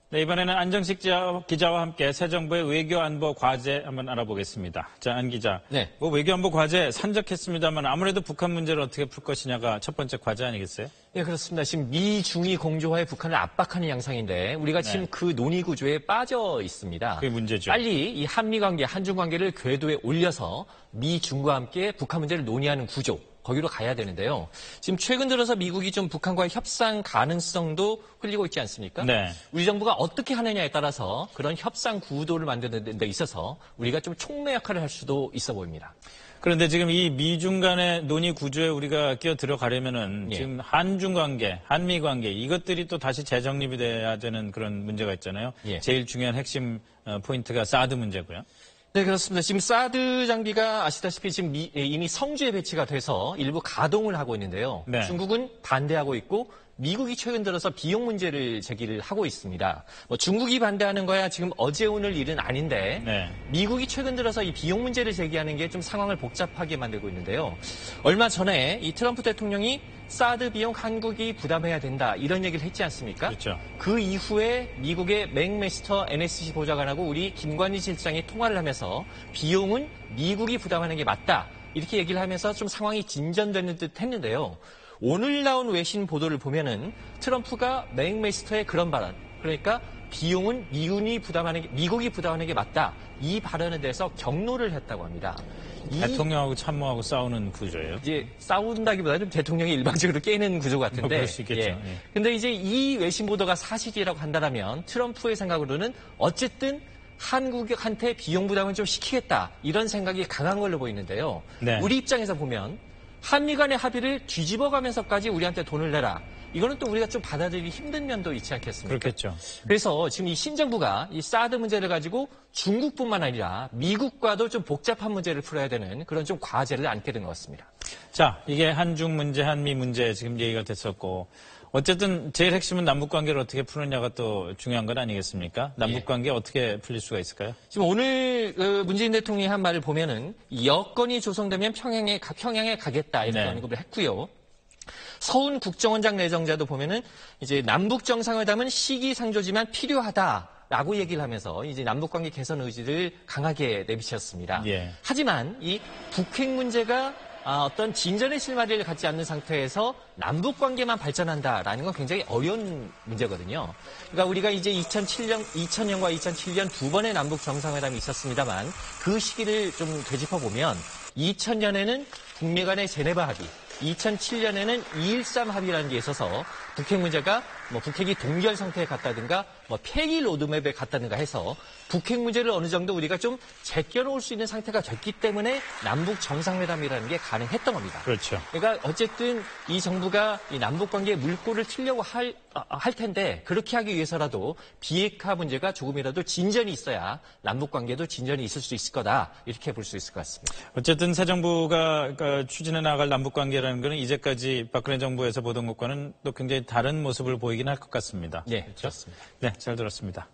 네, 이번에는 안정식 기자와 함께 새 정부의 외교안보 과제 한번 알아보겠습니다. 자, 안 기자. 네. 뭐 외교안보 과제 산적했습니다만 아무래도 북한 문제를 어떻게 풀 것이냐가 첫 번째 과제 아니겠어요? 네, 그렇습니다. 지금 미중이 공조하에 북한을 압박하는 양상인데 우리가 지금 네. 그 논의 구조에 빠져 있습니다. 그게 문제죠. 빨리 이 한미 관계, 한중 관계를 궤도에 올려서 미중과 함께 북한 문제를 논의하는 구조. 거기로 가야 되는데요. 지금 최근 들어서 미국이 좀 북한과의 협상 가능성도 흘리고 있지 않습니까? 네. 우리 정부가 어떻게 하느냐에 따라서 그런 협상 구도를 만드는 데 있어서 우리가 좀 촉매 역할을 할 수도 있어 보입니다. 그런데 지금 이 미중 간의 논의 구조에 우리가 끼어 들어가려면은 지금 한중 관계, 한미 관계 이것들이 또 다시 재정립이 돼야 되는 그런 문제가 있잖아요. 제일 중요한 핵심 포인트가 사드 문제고요. 네, 그렇습니다. 지금 사드 장비가 아시다시피 지금 이미 성주에 배치가 돼서 일부 가동을 하고 있는데요. 네. 중국은 반대하고 있고 미국이 최근 들어서 비용 문제를 제기를 하고 있습니다. 뭐 중국이 반대하는 거야 지금 어제 오늘 일은 아닌데 미국이 최근 들어서 이 비용 문제를 제기하는 게 좀 상황을 복잡하게 만들고 있는데요. 얼마 전에 이 트럼프 대통령이 사드 비용 한국이 부담해야 된다 이런 얘기를 했지 않습니까? 그렇죠. 그 이후에 미국의 맥메스터 NSC 보좌관하고 우리 김관희 실장이 통화를 하면서 비용은 미국이 부담하는 게 맞다 이렇게 얘기를 하면서 좀 상황이 진전되는 듯 했는데요. 오늘 나온 외신 보도를 보면은 트럼프가 맥메스터의 그런 발언, 그러니까 비용은 미국이 부담하는 게 맞다. 이 발언에 대해서 경로를 했다고 합니다. 대통령하고 참모하고 싸우는 구조예요. 이제 싸운다기보다는 좀 대통령이 일방적으로 깨는 구조 같은데. 그럴 수 있겠죠. 근데 이제 이 외신 보도가 사실이라고 한다면 트럼프의 생각으로는 어쨌든 한국한테 비용 부담을 좀 시키겠다. 이런 생각이 강한 걸로 보이는데요. 네. 우리 입장에서 보면 한미 간의 합의를 뒤집어가면서까지 우리한테 돈을 내라. 이거는 또 우리가 좀 받아들이기 힘든 면도 있지 않겠습니까? 그렇겠죠. 그래서 지금 이 신정부가 이 사드 문제를 가지고 중국뿐만 아니라 미국과도 좀 복잡한 문제를 풀어야 되는 그런 좀 과제를 안게 된 것 같습니다. 자, 이게 한중 문제, 한미 문제 지금 얘기가 됐었고 어쨌든 제일 핵심은 남북관계를 어떻게 푸느냐가 또 중요한 건 아니겠습니까? 남북관계 어떻게 풀릴 수가 있을까요? 지금 오늘 문재인 대통령이 한 말을 보면은 여건이 조성되면 평양에 가겠다 이렇게 언급을 했고요. 서훈 국정원장 내정자도 보면은 이제 남북 정상회담은 시기상조지만 필요하다라고 얘기를 하면서 이제 남북관계 개선 의지를 강하게 내비쳤습니다. 하지만 이 북핵 문제가 어떤 진전의 실마리를 갖지 않는 상태에서 남북관계만 발전한다라는 건 굉장히 어려운 문제거든요. 그러니까 우리가 이제 2000년과 2007년 두 번의 남북 정상회담이 있었습니다만 그 시기를 좀 되짚어보면 2000년에는 북미 간의 제네바 합의, 2007년에는 2.13 합의라는 게 있어서 북핵 문제가 뭐 북핵이 동결 상태에 갔다든가 뭐 폐기 로드맵에 갔다든가 해서 북핵 문제를 어느 정도 우리가 좀 제껴놓을 수 있는 상태가 됐기 때문에 남북 정상회담이라는 게 가능했던 겁니다. 그렇죠. 그러니까 어쨌든 이 정부가 이 남북 관계에 물꼬를 틀려고 할 텐데 그렇게 하기 위해서라도 비핵화 문제가 조금이라도 진전이 있어야 남북 관계도 진전이 있을 수 있을 거다 이렇게 볼 수 있을 것 같습니다. 어쨌든 새 정부가 추진해 나갈 남북 관계라는 것은 이제까지 박근혜 정부에서 보던 것과는 또 굉장히 다른 모습을 보이긴 할 것 같습니다. 네, 그렇습니다. 네, 잘 들었습니다.